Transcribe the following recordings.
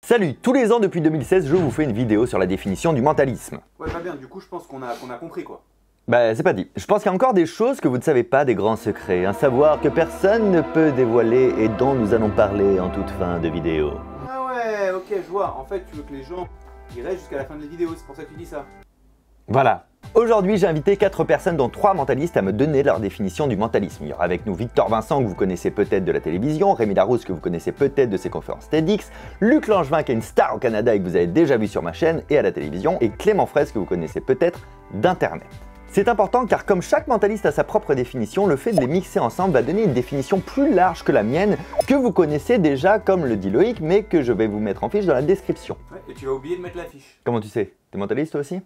Salut, tous les ans depuis 2016, je vous fais une vidéo sur la définition du mentalisme. Ouais, pas bien, du coup je pense qu'on a compris quoi. Bah c'est pas dit. Je pense qu'il y a encore des choses que vous ne savez pas, des grands secrets, un savoir que personne ne peut dévoiler et dont nous allons parler en toute fin de vidéo. Ah ouais, ok, je vois. En fait, tu veux que les gens ils restent jusqu'à la fin de la vidéo, c'est pour ça que tu dis ça. Voilà. Aujourd'hui, j'ai invité 4 personnes, dont 3 mentalistes, à me donner leur définition du mentalisme. Il y aura avec nous Victor Vincent, que vous connaissez peut-être de la télévision, Rémi Larousse, que vous connaissez peut-être de ses conférences TEDx, Luc Langevin, qui est une star au Canada et que vous avez déjà vu sur ma chaîne et à la télévision, et Clément Fraisse, que vous connaissez peut-être d'Internet. C'est important car comme chaque mentaliste a sa propre définition, le fait de les mixer ensemble va donner une définition plus large que la mienne, que vous connaissez déjà comme le dit Loïc, mais que je vais vous mettre en fiche dans la description. Ouais, et tu vas oublier de mettre la fiche. Comment tu sais? T'es mentaliste toi aussi?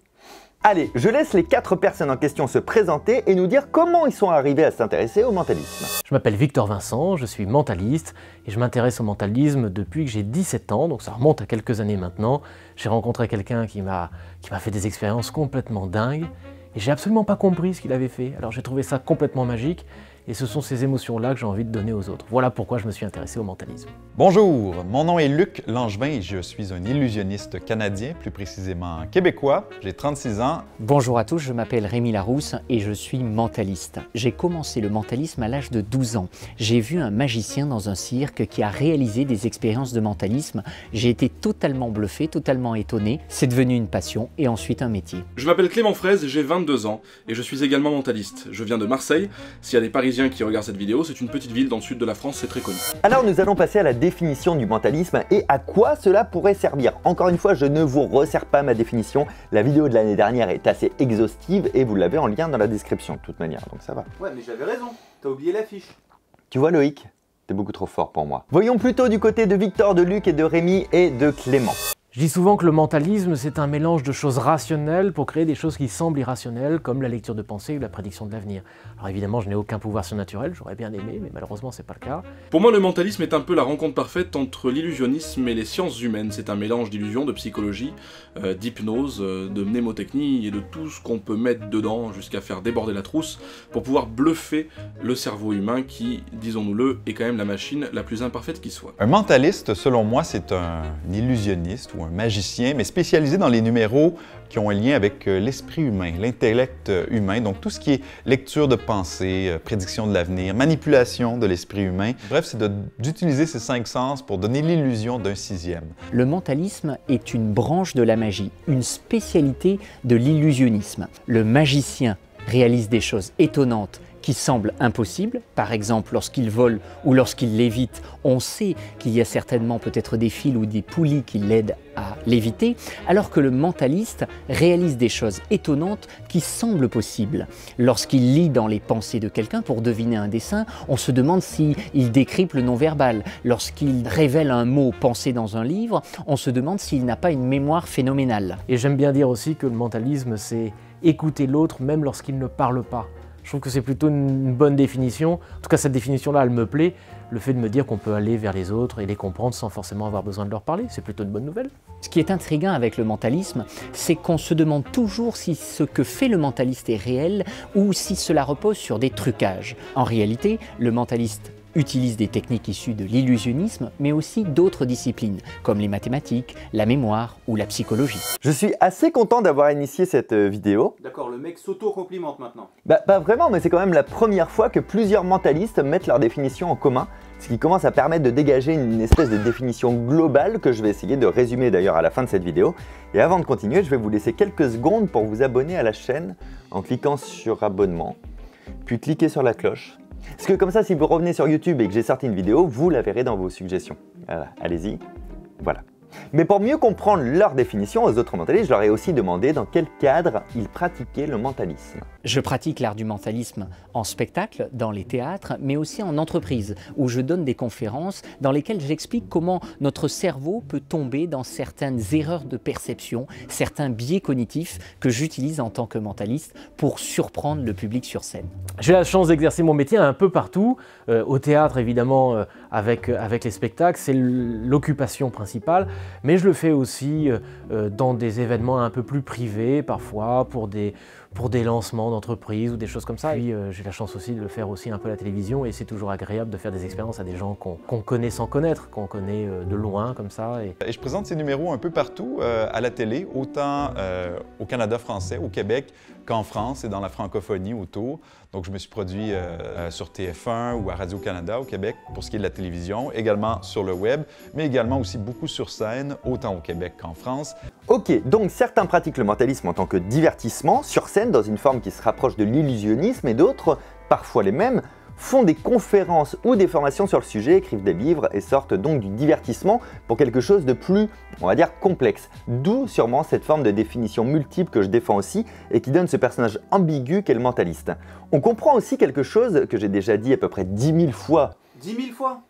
Allez, je laisse les 4 personnes en question se présenter et nous dire comment ils sont arrivés à s'intéresser au mentalisme. Je m'appelle Victor Vincent, je suis mentaliste et je m'intéresse au mentalisme depuis que j'ai 17 ans, donc ça remonte à quelques années maintenant. J'ai rencontré quelqu'un qui m'a fait des expériences complètement dingues et j'ai absolument pas compris ce qu'il avait fait. Alors j'ai trouvé ça complètement magique et ce sont ces émotions-là que j'ai envie de donner aux autres. Voilà pourquoi je me suis intéressé au mentalisme. Bonjour, mon nom est Luc Langevin et je suis un illusionniste canadien, plus précisément québécois. J'ai 36 ans. Bonjour à tous, je m'appelle Rémi Larousse et je suis mentaliste. J'ai commencé le mentalisme à l'âge de 12 ans. J'ai vu un magicien dans un cirque qui a réalisé des expériences de mentalisme. J'ai été totalement bluffé, totalement étonné. C'est devenu une passion et ensuite un métier. Je m'appelle Clément Fraisse, j'ai 22 ans et je suis également mentaliste. Je viens de Marseille. S'il y a des Parisiens qui regardent cette vidéo, c'est une petite ville dans le sud de la France, c'est très connu. Alors nous allons passer à la définition du mentalisme et à quoi cela pourrait servir. Encore une fois, je ne vous resserre pas ma définition. La vidéo de l'année dernière est assez exhaustive et vous l'avez en lien dans la description de toute manière, donc ça va. Ouais, mais j'avais raison, t'as oublié la fiche. Tu vois Loïc, t'es beaucoup trop fort pour moi. Voyons plutôt du côté de Victor, de Luc et de Rémi et de Clément. Je dis souvent que le mentalisme, c'est un mélange de choses rationnelles pour créer des choses qui semblent irrationnelles, comme la lecture de pensée ou la prédiction de l'avenir. Alors évidemment, je n'ai aucun pouvoir surnaturel, j'aurais bien aimé, mais malheureusement, c'est pas le cas. Pour moi, le mentalisme est un peu la rencontre parfaite entre l'illusionnisme et les sciences humaines. C'est un mélange d'illusions, de psychologie, d'hypnose, de mnémotechnie et de tout ce qu'on peut mettre dedans jusqu'à faire déborder la trousse pour pouvoir bluffer le cerveau humain qui, disons-nous-le, est quand même la machine la plus imparfaite qui soit. Un mentaliste, selon moi, c'est un illusionniste ou un magicien, mais spécialisé dans les numéros qui ont un lien avec l'esprit humain, l'intellect humain, donc tout ce qui est lecture de pensée, prédiction de l'avenir, manipulation de l'esprit humain. Bref, c'est d'utiliser ces 5 sens pour donner l'illusion d'un 6e. Le mentalisme est une branche de la magie, une spécialité de l'illusionnisme. Le magicien réalise des choses étonnantes qui semblent impossibles. Par exemple, lorsqu'il vole ou lorsqu'il lévite, on sait qu'il y a certainement peut-être des fils ou des poulies qui l'aident à léviter, alors que le mentaliste réalise des choses étonnantes qui semblent possibles. Lorsqu'il lit dans les pensées de quelqu'un pour deviner un dessin, on se demande s'il décrypte le non-verbal. Lorsqu'il révèle un mot pensé dans un livre, on se demande s'il n'a pas une mémoire phénoménale. Et j'aime bien dire aussi que le mentalisme, c'est écouter l'autre même lorsqu'il ne parle pas. Je trouve que c'est plutôt une bonne définition. En tout cas, cette définition-là, elle me plaît. Le fait de me dire qu'on peut aller vers les autres et les comprendre sans forcément avoir besoin de leur parler, c'est plutôt une bonne nouvelle. Ce qui est intriguant avec le mentalisme, c'est qu'on se demande toujours si ce que fait le mentaliste est réel ou si cela repose sur des trucages. En réalité, le mentaliste utilise des techniques issues de l'illusionnisme, mais aussi d'autres disciplines, comme les mathématiques, la mémoire ou la psychologie. Je suis assez content d'avoir initié cette vidéo. D'accord, le mec s'auto-complimente maintenant. Bah pas vraiment, mais c'est quand même la première fois que plusieurs mentalistes mettent leur définition en commun, ce qui commence à permettre de dégager une espèce de définition globale que je vais essayer de résumer d'ailleurs à la fin de cette vidéo. Et avant de continuer, je vais vous laisser quelques secondes pour vous abonner à la chaîne en cliquant sur abonnement, puis cliquez sur la cloche. Parce que comme ça, si vous revenez sur YouTube et que j'ai sorti une vidéo, vous la verrez dans vos suggestions. Voilà, allez-y, voilà. Mais pour mieux comprendre leur définition aux autres mentalistes, je leur ai aussi demandé dans quel cadre ils pratiquaient le mentalisme. Je pratique l'art du mentalisme en spectacle, dans les théâtres, mais aussi en entreprise, où je donne des conférences dans lesquelles j'explique comment notre cerveau peut tomber dans certaines erreurs de perception, certains biais cognitifs que j'utilise en tant que mentaliste pour surprendre le public sur scène. J'ai la chance d'exercer mon métier un peu partout, au théâtre évidemment avec les spectacles, c'est l'occupation principale, mais je le fais aussi dans des événements un peu plus privés parfois, pour des pour des lancements d'entreprises ou des choses comme ça. Puis j'ai la chance aussi de le faire aussi un peu à la télévision et c'est toujours agréable de faire des expériences à des gens qu'on connaît sans connaître, qu'on connaît de loin comme ça. Et je présente ces numéros un peu partout à la télé, autant au Canada français, au Québec, qu'en France et dans la francophonie autour. Donc je me suis produit sur TF1 ou à Radio-Canada au Québec pour ce qui est de la télévision, également sur le web, mais également aussi beaucoup sur scène, autant au Québec qu'en France. Ok, donc certains pratiquent le mentalisme en tant que divertissement, sur scène, dans une forme qui se rapproche de l'illusionnisme, et d'autres, parfois les mêmes, font des conférences ou des formations sur le sujet, écrivent des livres et sortent donc du divertissement pour quelque chose de plus, on va dire, complexe. D'où sûrement cette forme de définition multiple que je défends aussi et qui donne ce personnage ambigu qu'est le mentaliste. On comprend aussi quelque chose que j'ai déjà dit à peu près 10 000 fois. 10 000 fois?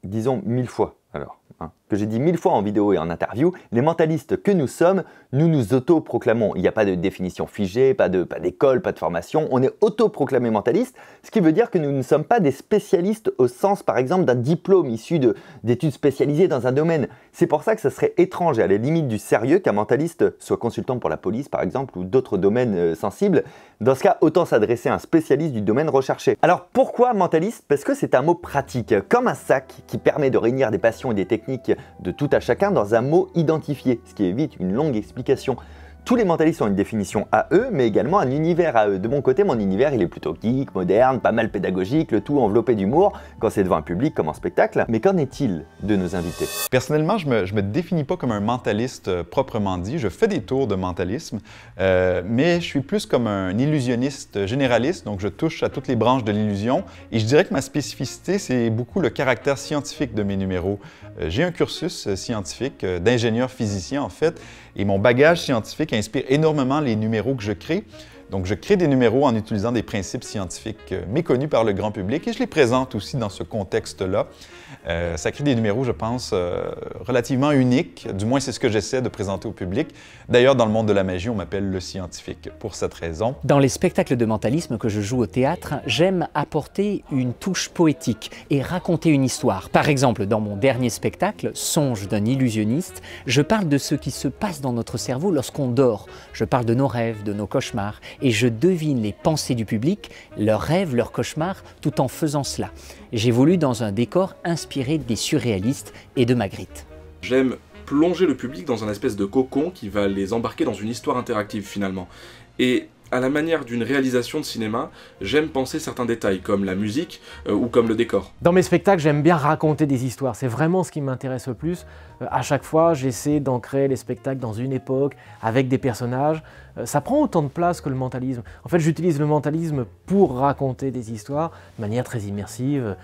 Disons 1000 fois alors. Que j'ai dit 1000 fois en vidéo et en interview, les mentalistes que nous sommes, nous nous auto-proclamons. Il n'y a pas de définition figée, pas d'école, pas de formation. On est auto-proclamés mentalistes, ce qui veut dire que nous ne sommes pas des spécialistes au sens, par exemple, d'un diplôme issu d'études spécialisées dans un domaine. C'est pour ça que ça serait étrange et à la limite du sérieux qu'un mentaliste soit consultant pour la police, par exemple, ou d'autres domaines sensibles. Dans ce cas, autant s'adresser à un spécialiste du domaine recherché. Alors pourquoi mentaliste? Parce que c'est un mot pratique, comme un sac qui permet de réunir des passions et des techniques de tout à chacun dans un mot identifié, ce qui évite une longue explication. Tous les mentalistes ont une définition à eux, mais également un univers à eux. De mon côté, mon univers, il est plutôt geek, moderne, pas mal pédagogique, le tout enveloppé d'humour, quand c'est devant un public comme en spectacle. Mais qu'en est-il de nos invités? Personnellement, je me définis pas comme un mentaliste proprement dit. Je fais des tours de mentalisme, mais je suis plus comme un illusionniste généraliste, donc je touche à toutes les branches de l'illusion. Et je dirais que ma spécificité, c'est beaucoup le caractère scientifique de mes numéros. J'ai un cursus scientifique d'ingénieur physicien, en fait, et mon bagage scientifique inspire énormément les numéros que je crée. Donc, je crée des numéros en utilisant des principes scientifiques méconnus par le grand public et je les présente aussi dans ce contexte-là. Ça crée des numéros, je pense, relativement uniques. Du moins, c'est ce que j'essaie de présenter au public. D'ailleurs, dans le monde de la magie, on m'appelle le scientifique pour cette raison. Dans les spectacles de mentalisme que je joue au théâtre, j'aime apporter une touche poétique et raconter une histoire. Par exemple, dans mon dernier spectacle, Songe d'un illusionniste, je parle de ce qui se passe dans notre cerveau lorsqu'on dort. Je parle de nos rêves, de nos cauchemars. Et je devine les pensées du public, leurs rêves, leurs cauchemars, tout en faisant cela. J'évolue dans un décor inspiré des surréalistes et de Magritte. J'aime plonger le public dans un espèce de cocon qui va les embarquer dans une histoire interactive finalement. Et à la manière d'une réalisation de cinéma, j'aime penser certains détails, comme la musique ou comme le décor. Dans mes spectacles, j'aime bien raconter des histoires. C'est vraiment ce qui m'intéresse le plus. À chaque fois, j'essaie d'ancrer les spectacles dans une époque, avec des personnages. Ça prend autant de place que le mentalisme. En fait, j'utilise le mentalisme pour raconter des histoires de manière très immersive,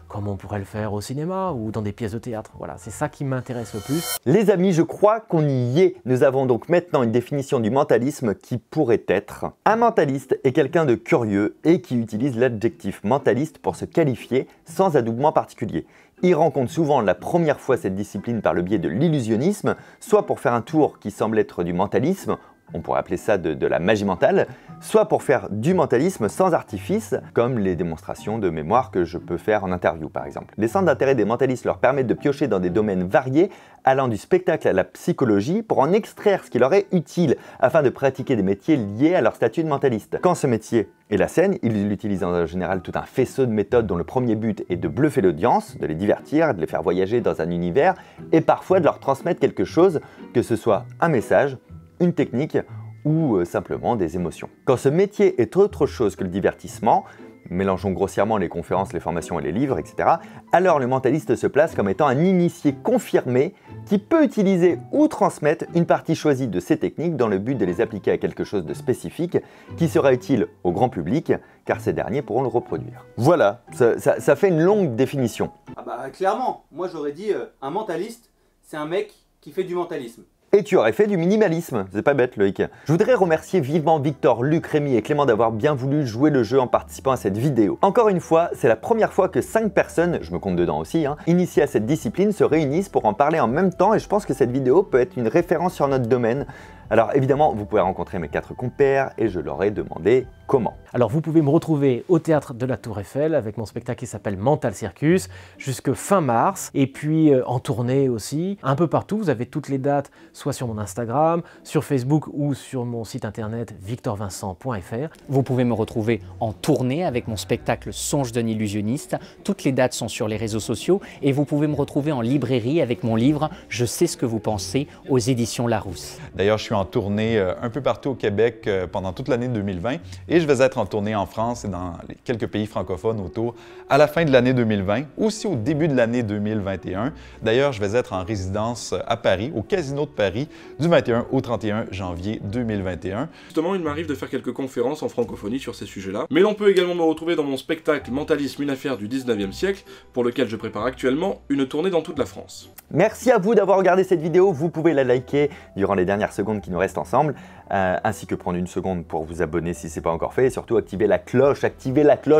comme on pourrait le faire au cinéma ou dans des pièces de théâtre. Voilà, c'est ça qui m'intéresse le plus. Les amis, je crois qu'on y est. Nous avons donc maintenant une définition du mentalisme qui pourrait être: un mentaliste est quelqu'un de curieux et qui utilise l'adjectif mentaliste pour se qualifier sans adoubement particulier. Il rencontre souvent la première fois cette discipline par le biais de l'illusionnisme, soit pour faire un tour qui semble être du mentalisme, on pourrait appeler ça de la magie mentale, soit pour faire du mentalisme sans artifice, comme les démonstrations de mémoire que je peux faire en interview par exemple. Les centres d'intérêt des mentalistes leur permettent de piocher dans des domaines variés, allant du spectacle à la psychologie, pour en extraire ce qui leur est utile, afin de pratiquer des métiers liés à leur statut de mentaliste. Quand ce métier est la scène, ils utilisent en général tout un faisceau de méthodes dont le premier but est de bluffer l'audience, de les divertir, de les faire voyager dans un univers, et parfois de leur transmettre quelque chose, que ce soit un message, une technique ou simplement des émotions. Quand ce métier est autre chose que le divertissement, mélangeons grossièrement les conférences, les formations et les livres, etc., alors le mentaliste se place comme étant un initié confirmé qui peut utiliser ou transmettre une partie choisie de ces techniques dans le but de les appliquer à quelque chose de spécifique qui sera utile au grand public, car ces derniers pourront le reproduire. Voilà, ça fait une longue définition. Ah bah clairement, moi j'aurais dit un mentaliste, c'est un mec qui fait du mentalisme. Et tu aurais fait du minimalisme, c'est pas bête Loïc. Je voudrais remercier vivement Victor, Luc, Rémi et Clément d'avoir bien voulu jouer le jeu en participant à cette vidéo. Encore une fois, c'est la première fois que 5 personnes, je me compte dedans aussi, initiées à cette discipline se réunissent pour en parler en même temps et je pense que cette vidéo peut être une référence sur notre domaine. Alors évidemment, vous pouvez rencontrer mes 4 compères et je leur ai demandé comment. Alors vous pouvez me retrouver au Théâtre de la Tour Eiffel avec mon spectacle qui s'appelle Mental Circus jusque fin mars, et puis en tournée aussi, un peu partout. Vous avez toutes les dates soit sur mon Instagram, sur Facebook ou sur mon site internet victorvincent.fr. Vous pouvez me retrouver en tournée avec mon spectacle Songe d'un illusionniste. Toutes les dates sont sur les réseaux sociaux et vous pouvez me retrouver en librairie avec mon livre Je sais ce que vous pensez aux éditions Larousse. D'ailleurs, je suis en tournée un peu partout au Québec pendant toute l'année 2020 et je vais être en tournée en France et dans quelques pays francophones autour à la fin de l'année 2020, aussi au début de l'année 2021. D'ailleurs, je vais être en résidence à Paris, au Casino de Paris, du 21 au 31 janvier 2021. Justement, il m'arrive de faire quelques conférences en francophonie sur ces sujets-là, mais l'on peut également me retrouver dans mon spectacle Mentalisme, une affaire du 19e siècle, pour lequel je prépare actuellement une tournée dans toute la France. Merci à vous d'avoir regardé cette vidéo, vous pouvez la liker durant les dernières secondes qui nous restent ensemble, ainsi que prendre une seconde pour vous abonner si ce n'est pas encore fait, et surtout activez la cloche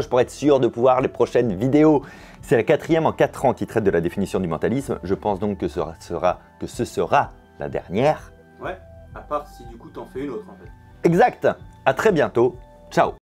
pour être sûr de pouvoir les prochaines vidéos. C'est la 4e en 4 ans qui traite de la définition du mentalisme, je pense donc que ce sera la dernière. Ouais, à part si du coup t'en fais une autre en fait. Exact, à très bientôt, ciao.